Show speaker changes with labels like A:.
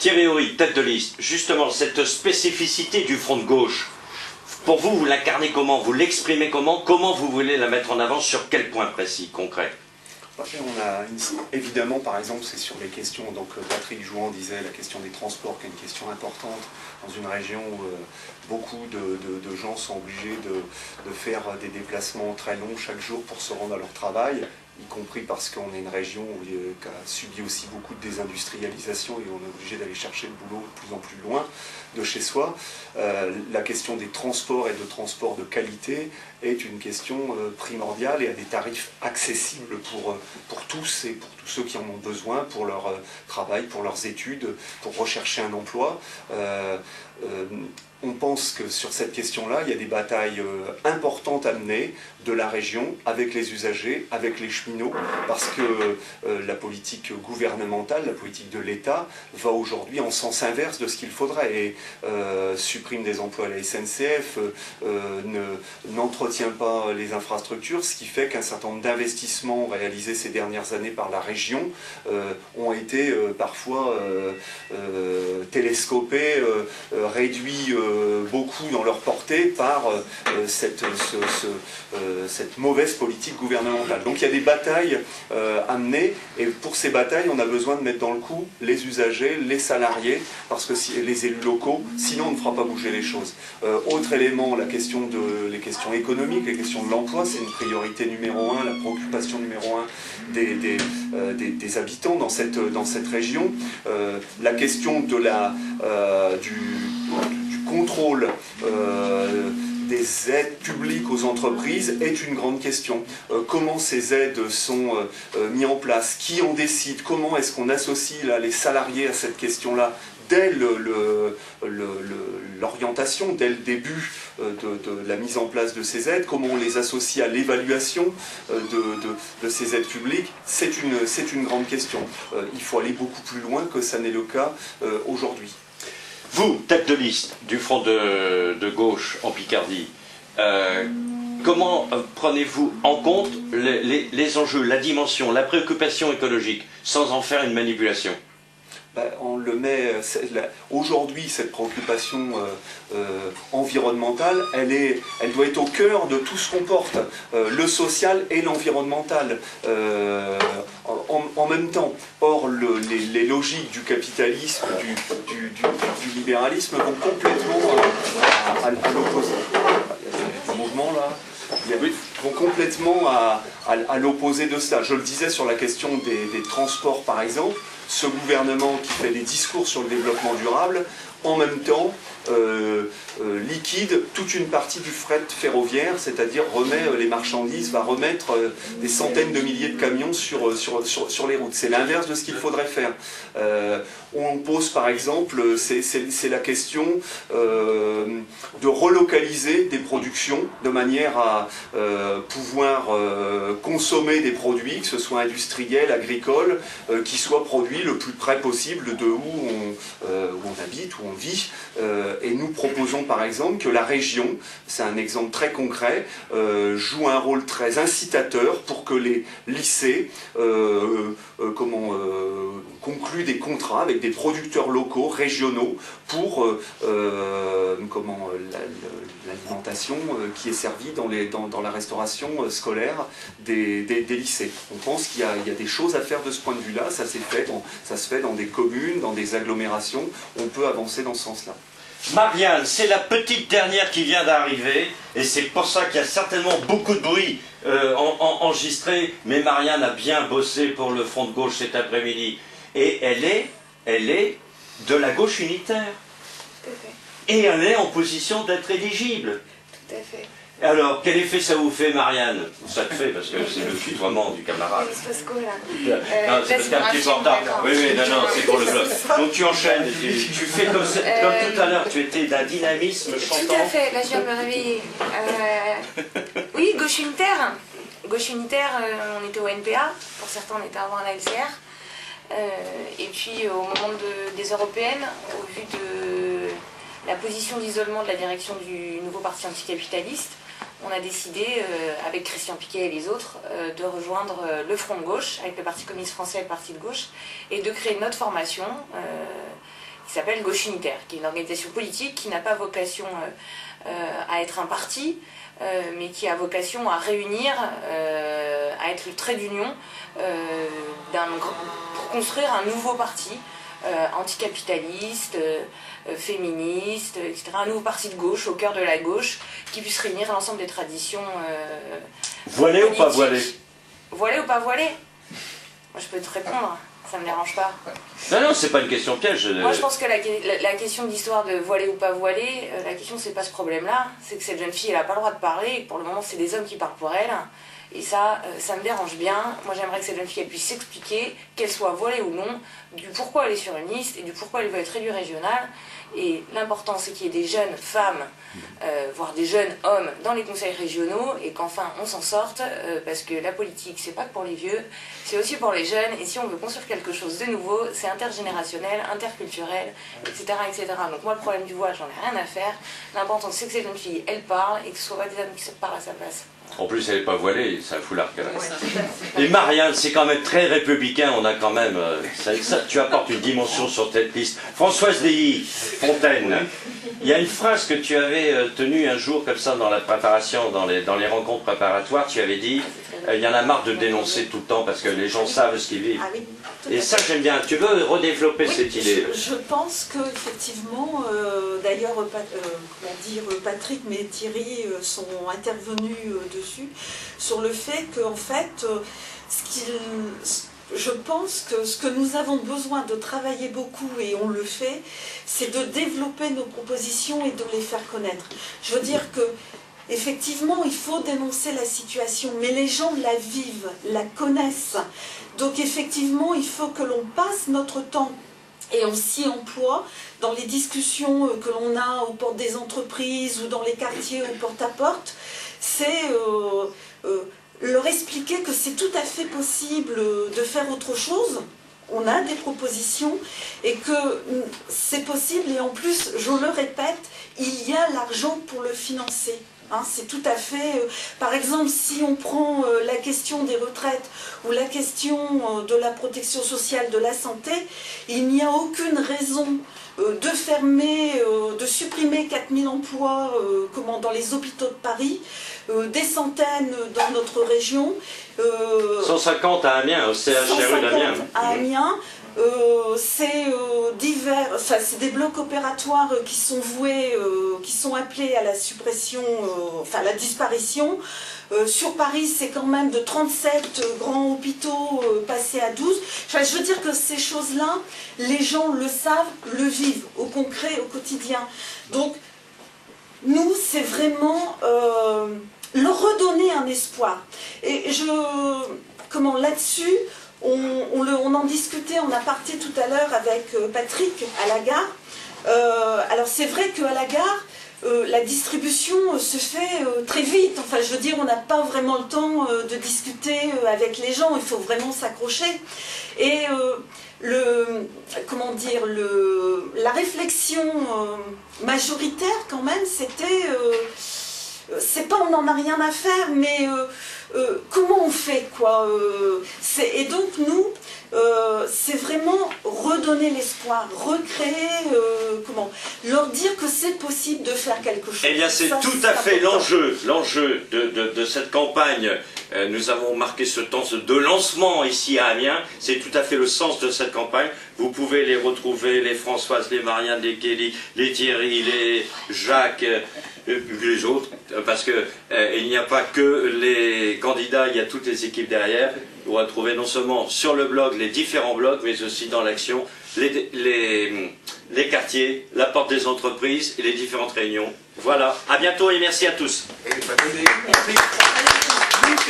A: Thierry Horry, tête de liste, justement, cette spécificité du front de gauche, pour vous, vous l'incarnez comment? Vous l'exprimez comment? Comment vous voulez la mettre en avant? Sur quel point précis, concret?
B: Évidemment, par exemple, c'est sur les questions, donc Patrick Jouan disait la question des transports, qui est une question importante dans une région où beaucoup de gens sont obligés de faire des déplacements très longs chaque jour pour se rendre à leur travail, y compris parce qu'on est une région qui a subi aussi beaucoup de désindustrialisation et on est obligé d'aller chercher le boulot de plus en plus loin de chez soi. La question des transports et de transports de qualité est une question primordiale et à des tarifs accessibles pour tous et pour tous ceux qui en ont besoin, pour leur travail, pour leurs études, pour rechercher un emploi. On pense que sur cette question-là, il y a des batailles importantes à mener de la région avec les usagers, avec les cheminots, parce que la politique gouvernementale, la politique de l'État va aujourd'hui en sens inverse de ce qu'il faudrait et supprime des emplois à la SNCF, n'entretient pas les infrastructures, ce qui fait qu'un certain nombre d'investissements réalisés ces dernières années par la région ont été parfois télescopés, réduits beaucoup dans leur portée par cette mauvaise politique gouvernementale. Donc il y a des batailles à mener et pour ces batailles on a besoin de mettre dans le coup les usagers, les salariés, parce que les élus locaux, sinon on ne fera pas bouger les choses. Autre élément, les questions économiques, les questions de l'emploi, c'est une priorité numéro un, la préoccupation numéro un des habitants dans cette région. La question de du contrôle des aides publiques aux entreprises est une grande question. Comment ces aides sont mises en place? Qui en décide? Comment est-ce qu'on associe les salariés à cette question-là dès l'orientation, dès le début de la mise en place de ces aides? Comment on les associe à l'évaluation de ces aides publiques? C'est une grande question. Il faut aller beaucoup plus loin que ça n'est le cas aujourd'hui.
A: Vous, tête de liste du front de gauche en Picardie, comment prenez-vous en compte les enjeux, la dimension, la préoccupation écologique, sans en faire une manipulation?
B: On le met aujourd'hui, cette préoccupation environnementale, elle doit être au cœur de tout ce qu'on porte, le social et l'environnemental en même temps. Or, les logiques du capitalisme, du libéralisme vont complètement à l'opposé. Il y a du mouvement là. Vont complètement à l'opposé de ça. Je le disais sur la question des transports par exemple, ce gouvernement qui fait des discours sur le développement durable, en même temps liquide toute une partie du fret ferroviaire, c'est-à-dire remet les marchandises, va remettre des centaines de milliers de camions sur les routes. C'est l'inverse de ce qu'il faudrait faire. On pose par exemple, c'est la question de relocaliser des productions de manière à pouvoir consommer des produits, que ce soit industriels, agricoles, qui soient produits le plus près possible de où on habite, où on vit. Et nous proposons par exemple que la région, c'est un exemple très concret, joue un rôle très incitateur pour que les lycées concluent des contrats avec des producteurs locaux, régionaux, pour l'alimentation qui est servie dans la restauration scolaire des lycées. On pense qu'il y a des choses à faire de ce point de vue-là, ça se fait dans des communes, dans des agglomérations, on peut avancer dans ce sens-là.
A: Marianne, c'est la petite dernière qui vient d'arriver, et c'est pour ça qu'il y a certainement beaucoup de bruit enregistré, mais Marianne a bien bossé pour le Front de gauche cet après-midi, et elle est de la gauche unitaire.
C: Tout à fait.
A: Et elle est en position d'être éligible.
C: Tout à fait.
A: Alors, quel effet ça vous fait, Marianne? Ça te fait, parce que c'est le tutoiement du camarade.
C: Il se passe quoi, là?
A: Non, c'est parce qu'il y a un petit peu en retard. Oui, non, c'est pour le blog. Donc tu enchaînes, tu fais comme tout à l'heure, tu étais d'un dynamisme chantant.
C: Tout à fait, là je viens de me réveiller. Oui, gauche unitaire. Gauche unitaire, on était au NPA, pour certains on était avant à la LCR. Et puis au moment des européennes, au vu de la position d'isolement de la direction du nouveau parti anticapitaliste, on a décidé, avec Christian Piquet et les autres, de rejoindre le Front de gauche, avec le Parti communiste français et le Parti de gauche, et de créer notre formation, qui s'appelle Gauche Unitaire, qui est une organisation politique qui n'a pas vocation à être un parti, mais qui a vocation à réunir, à être le trait d'union pour construire un nouveau parti anticapitaliste, féministe, etc. Un nouveau parti de gauche, au cœur de la gauche, qui puisse réunir l'ensemble des traditions
A: voilées ou pas voilées?
C: Voilées ou pas voilées? Moi je peux te répondre, ça me dérange pas.
A: Non, non, c'est pas une question piège.
C: Moi je pense que la question d'histoire de voilée ou pas voilée, la question c'est pas ce problème-là, c'est que cette jeune fille elle a pas le droit de parler, et pour le moment c'est des hommes qui parlent pour elle, et ça me dérange bien. Moi j'aimerais que cette jeune fille elle puisse s'expliquer, qu'elle soit voilée ou non, du pourquoi elle est sur une liste et du pourquoi elle veut être élue régionale. Et l'important c'est qu'il y ait des jeunes femmes, voire des jeunes hommes dans les conseils régionaux, et qu'enfin on s'en sorte, parce que la politique c'est pas que pour les vieux, c'est aussi pour les jeunes, et si on veut construire quelque chose de nouveau, c'est intergénérationnel, interculturel, etc., etc. Donc moi le problème du voile, j'en ai rien à faire. L'important c'est que ces jeunes filles elles parlent, et que ce soit pas des hommes qui se parlent à sa place.
A: En plus, elle n'est pas voilée, c'est un foulard qu'elle a. Et Marianne, c'est quand même très républicain, on a quand même... tu apportes une dimension sur cette liste. Françoise Deilly, Fontaine, il y a une phrase que tu avais tenue un jour comme ça dans la préparation, dans les rencontres préparatoires, tu avais dit il y en a marre de dénoncer tout le temps parce que les gens savent ce qu'ils vivent.
D: Ah oui,
A: et ça j'aime bien. Tu veux redévelopper cette idée?
D: Je pense qu'effectivement, d'ailleurs, Patrick mais Thierry sont intervenus dessus, sur le fait qu'en fait, je pense que ce que nous avons besoin de travailler beaucoup, et on le fait, c'est de développer nos propositions et de les faire connaître. Je veux dire que effectivement, il faut dénoncer la situation, mais les gens la vivent, la connaissent. Donc effectivement, il faut que l'on passe notre temps et on s'y emploie dans les discussions que l'on a aux portes des entreprises ou dans les quartiers au porte-à-porte. C'est leur expliquer que c'est tout à fait possible de faire autre chose. On a des propositions et que c'est possible, et en plus, je le répète, il y a l'argent pour le financer. C'est tout à fait... par exemple, si on prend la question des retraites ou la question de la protection sociale, de la santé, il n'y a aucune raison de fermer, de supprimer 4000 emplois dans les hôpitaux de Paris, des centaines dans notre région.
A: 150 à Amiens, au CHRU d'Amiens.
D: À Amiens. C'est c'est des blocs opératoires qui sont voués, qui sont appelés à la suppression, à la disparition. Sur Paris, c'est quand même de 37 grands hôpitaux passés à 12. Je veux dire que ces choses-là, les gens le savent, le vivent au concret, au quotidien. Donc, nous, c'est vraiment leur redonner un espoir. Et là-dessus, on en discutait en aparté tout à l'heure avec Patrick à la gare. Alors c'est vrai qu'à la gare, la distribution se fait très vite. Enfin, je veux dire, on n'a pas vraiment le temps de discuter avec les gens. Il faut vraiment s'accrocher. Et la réflexion majoritaire quand même, c'était... c'est pas on n'en a rien à faire, mais comment on fait, quoi. Et donc nous, c'est vraiment redonner l'espoir, recréer, leur dire que c'est possible de faire quelque chose.
A: Eh bien c'est tout à fait l'enjeu de cette campagne. Nous avons marqué ce temps de lancement ici à Amiens, c'est tout à fait le sens de cette campagne. Vous pouvez les retrouver, les Françoise, les Marianne, les Kelly, les Thierry, les Jacques, les autres, parce que il n'y a pas que les candidats, il y a toutes les équipes derrière. Vous retrouvez non seulement sur le blog les différents blogs, mais aussi dans l'action les quartiers, la porte des entreprises et les différentes réunions. Voilà, à bientôt et merci à tous.
D: Merci.